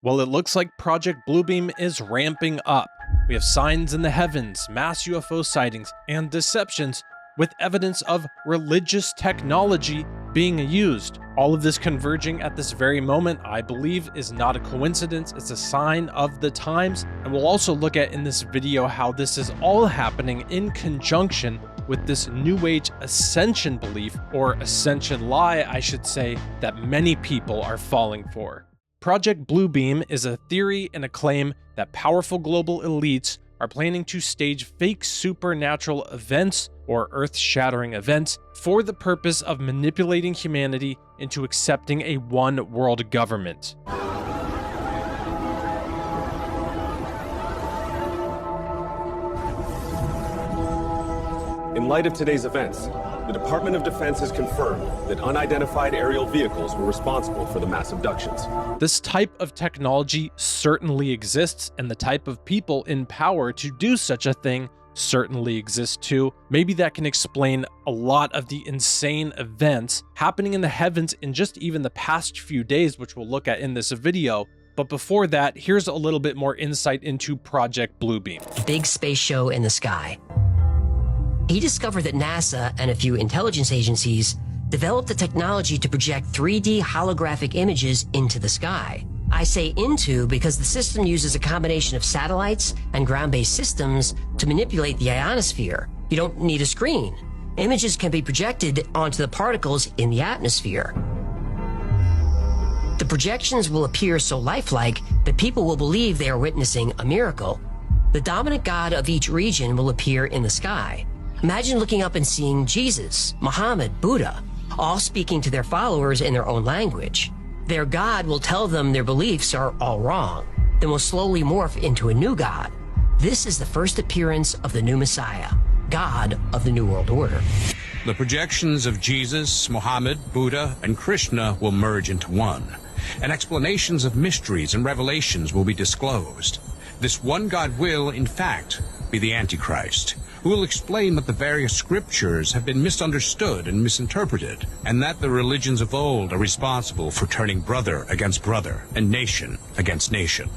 Well, it looks like Project Bluebeam is ramping up. We have signs in the heavens, mass UFO sightings, and deceptions with evidence of religious technology being used. All of this converging at this very moment, I believe, is not a coincidence. It's a sign of the times. And we'll also look at in this video how this is all happening in conjunction with this New Age ascension belief, or ascension lie, I should say, that many people are falling for. Project Bluebeam is a theory and a claim that powerful global elites are planning to stage fake supernatural events or earth-shattering events for the purpose of manipulating humanity into accepting a one-world government. In light of today's events, the Department of Defense has confirmed that unidentified aerial vehicles were responsible for the mass abductions. This type of technology certainly exists, and the type of people in power to do such a thing certainly exists too. Maybe that can explain a lot of the insane events happening in the heavens in just even the past few days, which we'll look at in this video. But before that, here's a little bit more insight into Project Bluebeam. Big space show in the sky. He discovered that NASA and a few intelligence agencies developed the technology to project 3D holographic images into the sky. I say into because the system uses a combination of satellites and ground-based systems to manipulate the ionosphere. You don't need a screen. Images can be projected onto the particles in the atmosphere. The projections will appear so lifelike that people will believe they are witnessing a miracle. The dominant god of each region will appear in the sky. Imagine looking up and seeing Jesus, Muhammad, Buddha, all speaking to their followers in their own language. Their God will tell them their beliefs are all wrong, then will slowly morph into a new God. This is the first appearance of the new Messiah, God of the New World Order. The projections of Jesus, Muhammad, Buddha, and Krishna will merge into one, and explanations of mysteries and revelations will be disclosed. This one God will, in fact, be the Antichrist, who will explain that the various scriptures have been misunderstood and misinterpreted, and that the religions of old are responsible for turning brother against brother and nation against nation.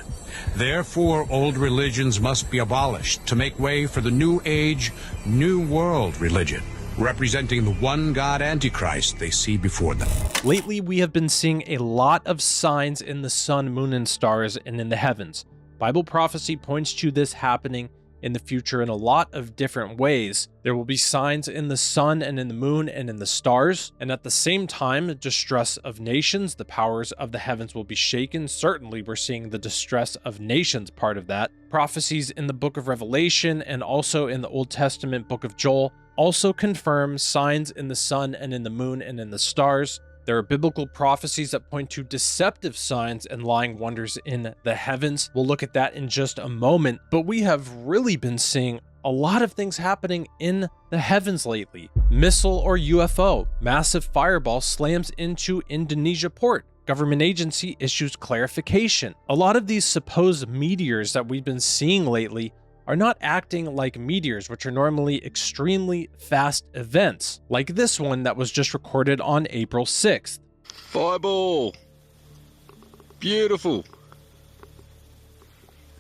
Therefore, old religions must be abolished to make way for the New Age, New World religion, representing the one God Antichrist they see before them. Lately, we have been seeing a lot of signs in the sun, moon, and stars and in the heavens. Bible prophecy points to this happening in the future in a lot of different ways. There will be signs in the sun and in the moon and in the stars, and at the same time, distress of nations. The powers of the heavens will be shaken. Certainly, we're seeing the distress of nations part of that. Prophecies in the book of Revelation and also in the Old Testament book of Joel also confirm signs in the sun and in the moon and in the stars. There are biblical prophecies that point to deceptive signs and lying wonders in the heavens. We'll look at that in just a moment, but we have really been seeing a lot of things happening in the heavens lately. Missile or UFO, massive fireball slams into Indonesia port. Government agency issues clarification. A lot of these supposed meteors that we've been seeing lately are not acting like meteors, which are normally extremely fast events, like this one that was just recorded on April 6th. Fireball! Beautiful!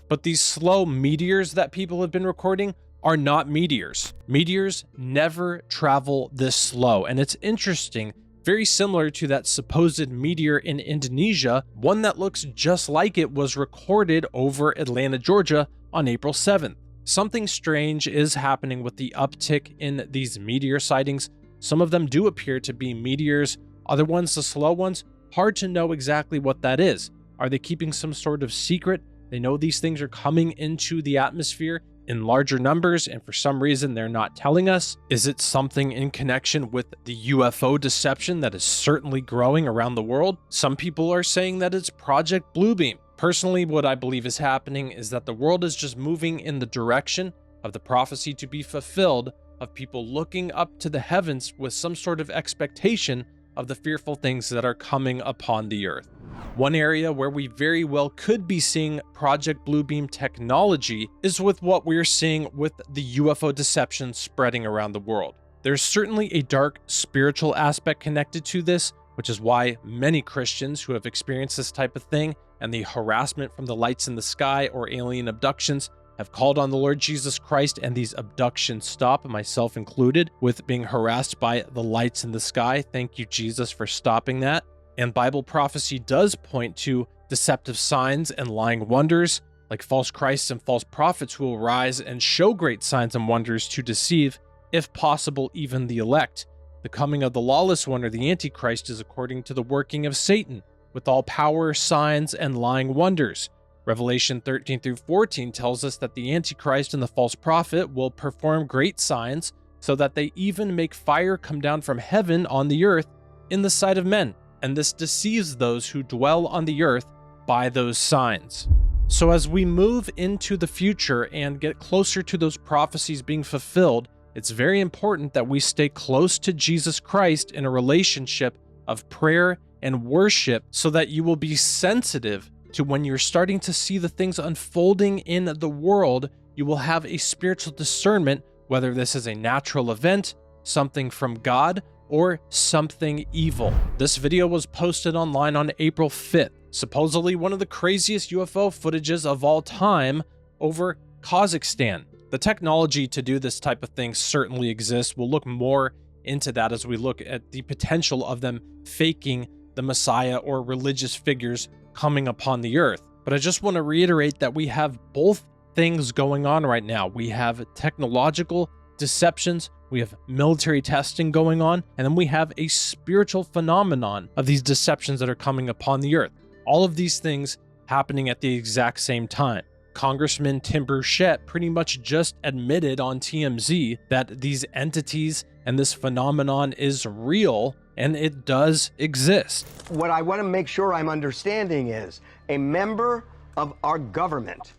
But these slow meteors that people have been recording are not meteors. Meteors never travel this slow, and it's interesting, very similar to that supposed meteor in Indonesia. One that looks just like it was recorded over Atlanta, Georgia on April 7th. Something strange is happening with the uptick in these meteor sightings. Some of them do appear to be meteors. Other ones, the slow ones, hard to know exactly what that is. Are they keeping some sort of secret? They know these things are coming into the atmosphere in larger numbers, and for some reason they're not telling us. Is it something in connection with the UFO deception that is certainly growing around the world? Some people are saying that it's Project Bluebeam. Personally, what I believe is happening is that the world is just moving in the direction of the prophecy to be fulfilled, of people looking up to the heavens with some sort of expectation of the fearful things that are coming upon the earth. One area where we very well could be seeing Project Bluebeam technology is with what we're seeing with the UFO deception spreading around the world. There's certainly a dark spiritual aspect connected to this, which is why many Christians who have experienced this type of thing and the harassment from the lights in the sky or alien abductions have called on the Lord Jesus Christ, and these abductions stop, myself included, with being harassed by the lights in the sky. Thank you, Jesus, for stopping that. And Bible prophecy does point to deceptive signs and lying wonders, like false Christs and false prophets who will rise and show great signs and wonders to deceive, if possible, even the elect. The coming of the lawless one, or the Antichrist, is according to the working of Satan, with all power, signs, and lying wonders. Revelation 13 through 14 tells us that the Antichrist and the false prophet will perform great signs, so that they even make fire come down from heaven on the earth in the sight of men, and this deceives those who dwell on the earth by those signs. So as we move into the future and get closer to those prophecies being fulfilled, it's very important that we stay close to Jesus Christ in a relationship of prayer and worship, so that you will be sensitive to when you're starting to see the things unfolding in the world. You will have a spiritual discernment, whether this is a natural event, something from God, or something evil. This video was posted online on April 5th, supposedly one of the craziest UFO footages of all time over Kazakhstan. The technology to do this type of thing certainly exists. We'll look more into that as we look at the potential of them faking the Messiah or religious figures coming upon the earth. But I just want to reiterate that we have both things going on right now. We have technological deceptions, we have military testing going on, and then we have a spiritual phenomenon of these deceptions that are coming upon the earth. All of these things happening at the exact same time. Congressman Tim Burchett pretty much just admitted on TMZ that these entities and this phenomenon is real, and it does exist. What I want to make sure I'm understanding is a member of our government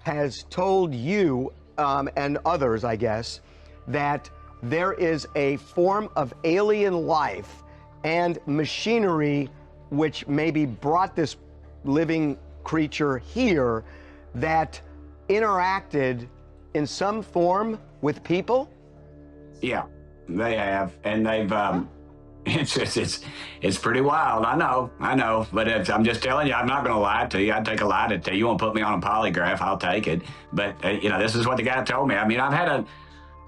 has told you and others, I guess, that there is a form of alien life and machinery which maybe brought this living creature here that interacted in some form with people? Yeah, they have, and they've. It's pretty wild. I know, but I'm just telling you, I'm not going to lie to you. I'd take a lie to you. You want to put me on a polygraph, I'll take it. But this is what the guy told me. I mean, I've had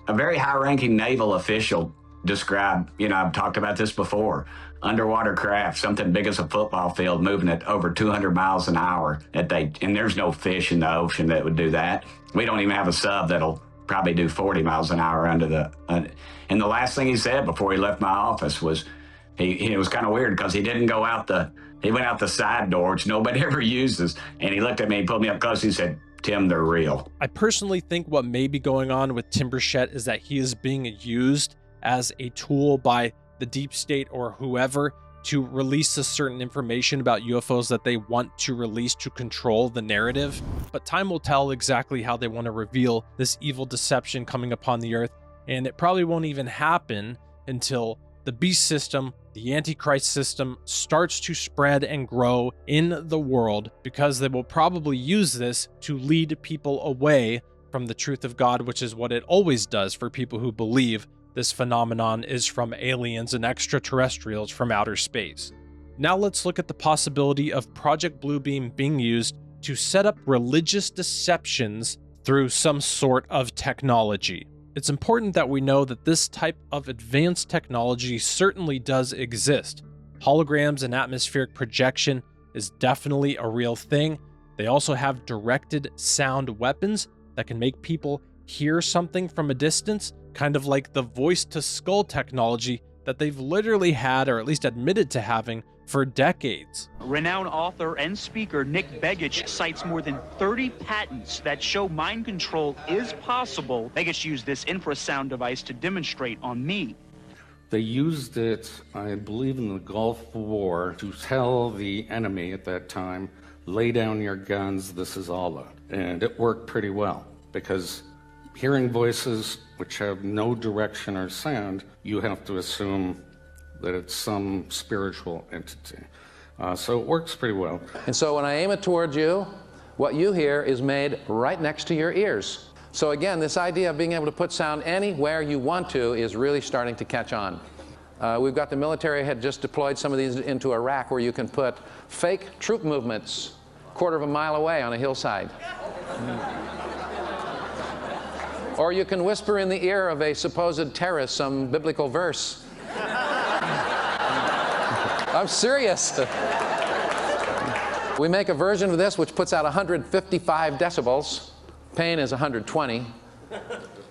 a very high-ranking naval official describe. I've talked about this before. Underwater craft, something big as a football field, moving at over 200 miles an hour. And there's no fish in the ocean that would do that. We don't even have a sub that'll probably do 40 miles an hour under the. And the last thing he said before he left my office was, it was kind of weird because he didn't go out he went out the side door, which nobody ever uses. And he looked at me, he pulled me up close, and he said, "Tim, they're real." I personally think what may be going on with Tim Burchett is that he is being used as a tool by the deep state or whoever to release a certain information about UFOs that they want to release to control the narrative. But time will tell exactly how they want to reveal this evil deception coming upon the earth, and it probably won't even happen until the beast system, the Antichrist system, starts to spread and grow in the world, because they will probably use this to lead people away from the truth of God, which is what it always does for people who believe this phenomenon is from aliens and extraterrestrials from outer space. Now let's look at the possibility of Project Bluebeam being used to set up religious deceptions through some sort of technology. It's important that we know that this type of advanced technology certainly does exist. Holograms and atmospheric projection is definitely a real thing. They also have directed sound weapons that can make people hear something from a distance, kind of like the voice-to-skull technology that they've literally had, or at least admitted to having, for decades. Renowned author and speaker Nick Begich cites more than 30 patents that show mind control is possible. Begich used this infrasound device to demonstrate on me. They used it, I believe, in the Gulf War to tell the enemy at that time, lay down your guns, this is Allah. And it worked pretty well, because hearing voices which have no direction or sound, you have to assume that it's some spiritual entity. So it works pretty well. And so when I aim it towards you, what you hear is made right next to your ears. So again, this idea of being able to put sound anywhere you want to is really starting to catch on. We've got the military had just deployed some of these into Iraq, where you can put fake troop movements quarter of a mile away on a hillside. Or you can whisper in the ear of a supposed terrorist some biblical verse. I'm serious. We make a version of this which puts out 155 decibels. Pain is 120.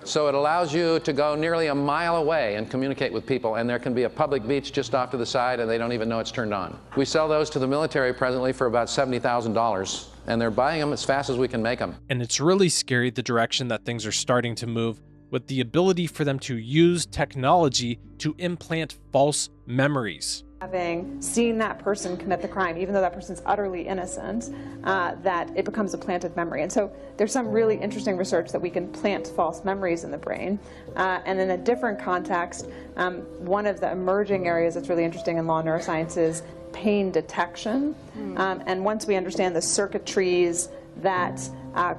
So it allows you to go nearly a mile away and communicate with people, and there can be a public beach just off to the side and they don't even know it's turned on. We sell those to the military presently for about $70,000, and they're buying them as fast as we can make them. And it's really scary the direction that things are starting to move, with the ability for them to use technology to implant false memories. Having seen that person commit the crime, even though that person's utterly innocent, that it becomes a planted memory. And so there's some really interesting research that we can plant false memories in the brain. And in a different context, one of the emerging areas that's really interesting in law neuroscience is pain detection. And once we understand the circuitries that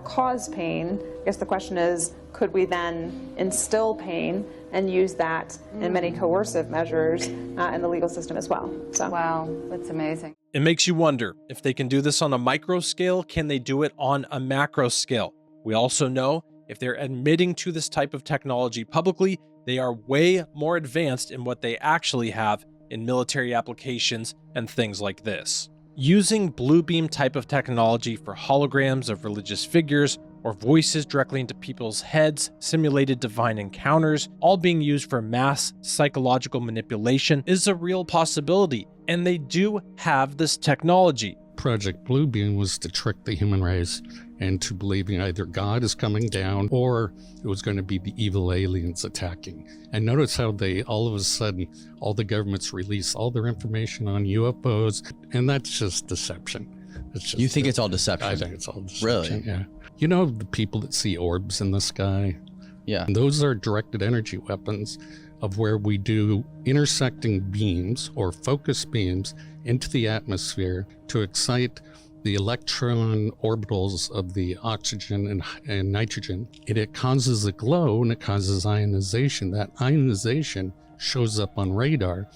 cause pain, I guess the question is, could we then instill pain and use that in many coercive measures in the legal system as well? So. Wow, that's amazing. It makes you wonder, if they can do this on a micro scale, can they do it on a macro scale? We also know if they're admitting to this type of technology publicly, they are way more advanced in what they actually have in military applications and things like this. Using blue beam type of technology for holograms of religious figures or voices directly into people's heads, simulated divine encounters, all being used for mass psychological manipulation is a real possibility, and they do have this technology. Project Bluebeam was to trick the human race into believing either God is coming down or it was going to be the evil aliens attacking. And notice how they, all of a sudden, all the governments release all their information on UFOs, and that's just deception. It's just, you think it's all deception? I think it's all deception. Really? Yeah. You know the people that see orbs in the sky? Yeah. And those are directed energy weapons of where we do intersecting beams or focus beams into the atmosphere to excite the electron orbitals of the oxygen and nitrogen. And it causes a glow and it causes ionization. That ionization shows up on radar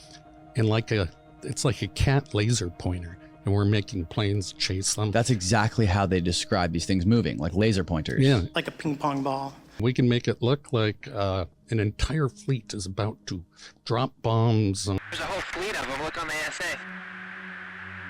and it's like a cat laser pointer. And we're making planes chase them. That's exactly how they describe these things moving, like laser pointers. Yeah. Like a ping pong ball. We can make it look like an entire fleet is about to drop bombs. There's a whole fleet of them. Look on the ASA.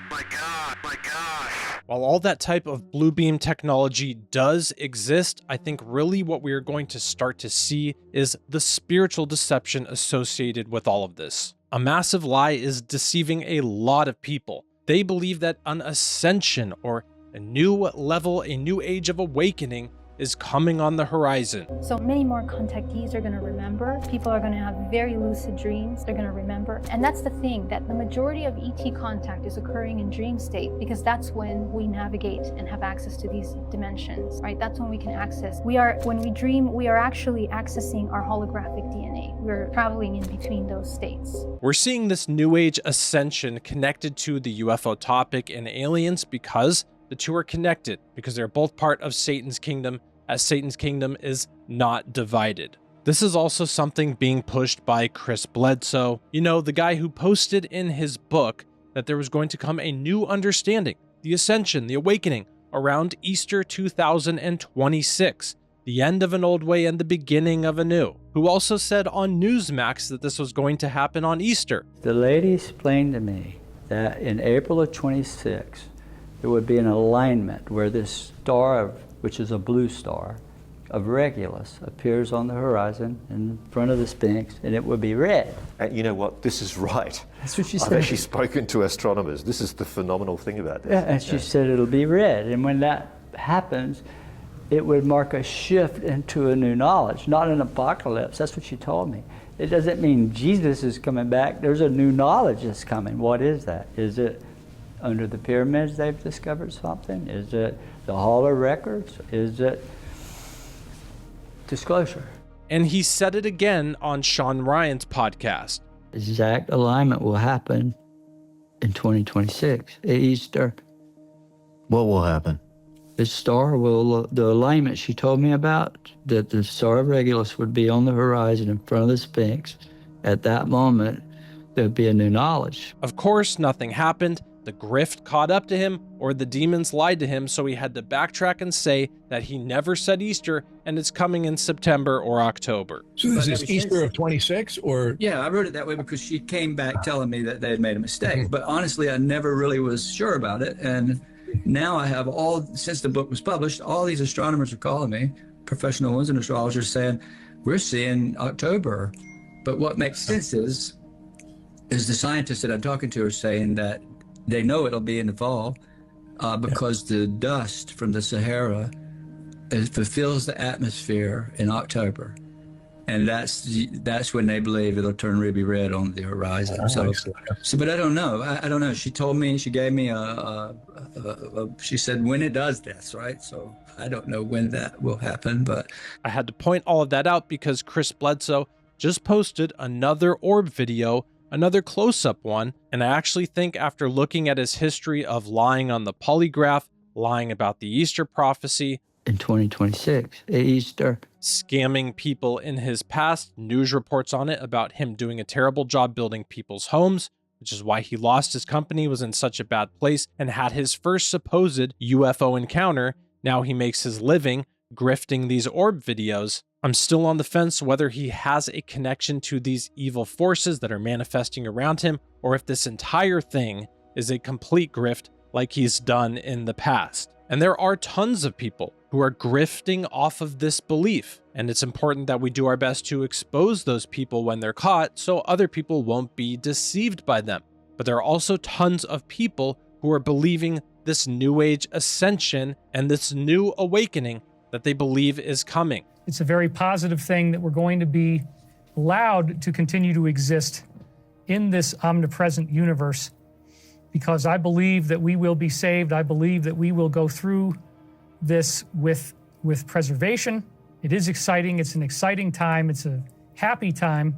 My God, my gosh. While all that type of blue beam technology does exist, I think really what we are going to start to see is the spiritual deception associated with all of this. A massive lie is deceiving a lot of people. They believe that an ascension or a new level, a new age of awakening is coming on the horizon. So many more contactees are going to remember. People are going to have very lucid dreams. They're going to remember. And that's the thing, that the majority of ET contact is occurring in dream state, because that's when we navigate and have access to these dimensions, right? That's when we can access. When we dream, we are actually accessing our holographic DNA. We're traveling in between those states. We're seeing this new age ascension connected to the UFO topic and aliens because the two are connected, because they're both part of Satan's kingdom, as Satan's kingdom is not divided. This is also something being pushed by Chris Bledsoe, you know, the guy who posted in his book that there was going to come a new understanding, the ascension, the awakening, around Easter 2026, the end of an old way and the beginning of a new, who also said on Newsmax that this was going to happen on Easter. The lady explained to me that in April of 26, there would be an alignment where this star, which is a blue star, of Regulus appears on the horizon in front of the Sphinx, and it would be red. And you know what? This is right. That's what she said. I've actually spoken to astronomers. This is the phenomenal thing about this. Yeah, and she said it'll be red. And when that happens, it would mark a shift into a new knowledge, not an apocalypse. That's what she told me. It doesn't mean Jesus is coming back. There's a new knowledge that's coming. What is that? Is it under the pyramids they've discovered something? Is it the Hall of Records? Is it disclosure? And he said it again on Sean Ryan's podcast. Exact alignment will happen in 2026 at Easter. What will happen? The star will, the alignment she told me about, that the star of Regulus would be on the horizon in front of the Sphinx. At that moment, there'd be a new knowledge. Of course, nothing happened. The grift caught up to him, or the demons lied to him, so he had to backtrack and say that he never said Easter and it's coming in September or October. So this is Easter of 26, or? Yeah, I wrote it that way because she came back telling me that they had made a mistake. But honestly, I never really was sure about it. And now I have since the book was published, all these astronomers are calling me, professional ones and astrologers, saying, we're seeing October. But what makes sense is the scientists that I'm talking to are saying that they know it'll be in the fall because the dust from the Sahara fulfills the atmosphere in October. And that's when they believe it'll turn ruby red on the horizon. But I don't know. I don't know. She told me, she gave me she said when it does this, right? So I don't know when that will happen, but I had to point all of that out because Chris Bledsoe just posted another orb video, another close-up one, and I actually think after looking at his history of lying on the polygraph, lying about the Easter prophecy, in 2026, Easter, scamming people in his past, news reports on it about him doing a terrible job building people's homes, which is why he lost his company, was in such a bad place, and had his first supposed UFO encounter. Now he makes his living grifting these orb videos. I'm still on the fence whether he has a connection to these evil forces that are manifesting around him, or if this entire thing is a complete grift like he's done in the past. And there are tons of people who are grifting off of this belief, and it's important that we do our best to expose those people when they're caught so other people won't be deceived by them. But there are also tons of people who are believing this new age ascension and this new awakening that they believe is coming. It's a very positive thing that we're going to be allowed to continue to exist in this omnipresent universe, because I believe that we will be saved. I believe that we will go through this with preservation. It is exciting. It's an exciting time. It's a happy time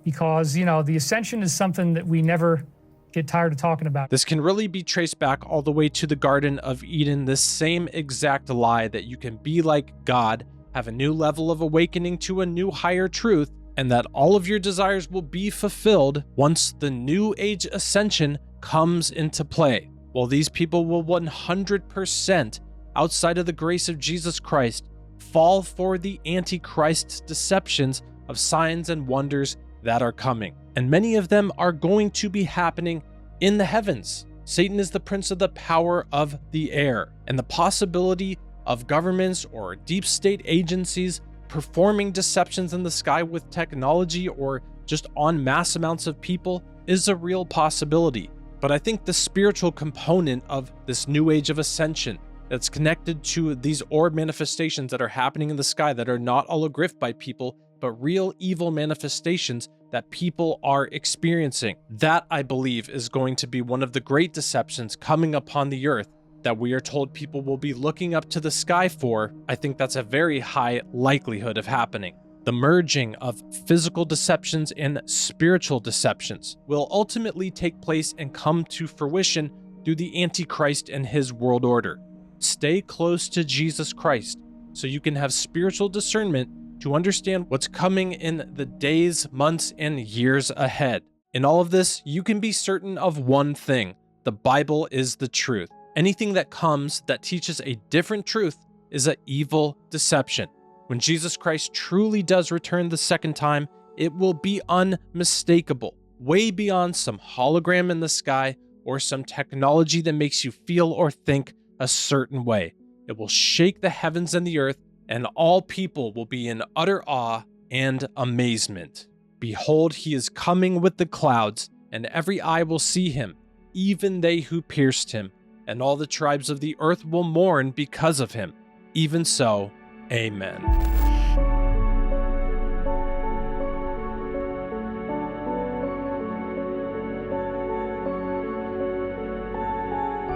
because, you know, the ascension is something that we never get tired of talking about. This can really be traced back all the way to the Garden of Eden, this same exact lie that you can be like God, have a new level of awakening to a new higher truth, and that all of your desires will be fulfilled once the new age ascension comes into play. Well, these people will 100%, outside of the grace of Jesus Christ, fall for the Antichrist's deceptions of signs and wonders that are coming. And many of them are going to be happening in the heavens. Satan is the prince of the power of the air, and the possibility of governments or deep state agencies performing deceptions in the sky with technology or just on mass amounts of people is a real possibility. But I think the spiritual component of this new age of ascension that's connected to these orb manifestations that are happening in the sky that are not all a grift by people, but real evil manifestations that people are experiencing. That, I believe, is going to be one of the great deceptions coming upon the earth that we are told people will be looking up to the sky for. I think that's a very high likelihood of happening. The merging of physical deceptions and spiritual deceptions will ultimately take place and come to fruition through the Antichrist and his world order. Stay close to Jesus Christ so you can have spiritual discernment to understand what's coming in the days, months, and years ahead. In all of this, you can be certain of one thing: the Bible is the truth. Anything that comes that teaches a different truth is an evil deception. When Jesus Christ truly does return the second time, it will be unmistakable, way beyond some hologram in the sky or some technology that makes you feel or think a certain way. It will shake the heavens and the earth, and all people will be in utter awe and amazement. Behold, he is coming with the clouds, and every eye will see him, even they who pierced him, and all the tribes of the earth will mourn because of him. Even so, amen.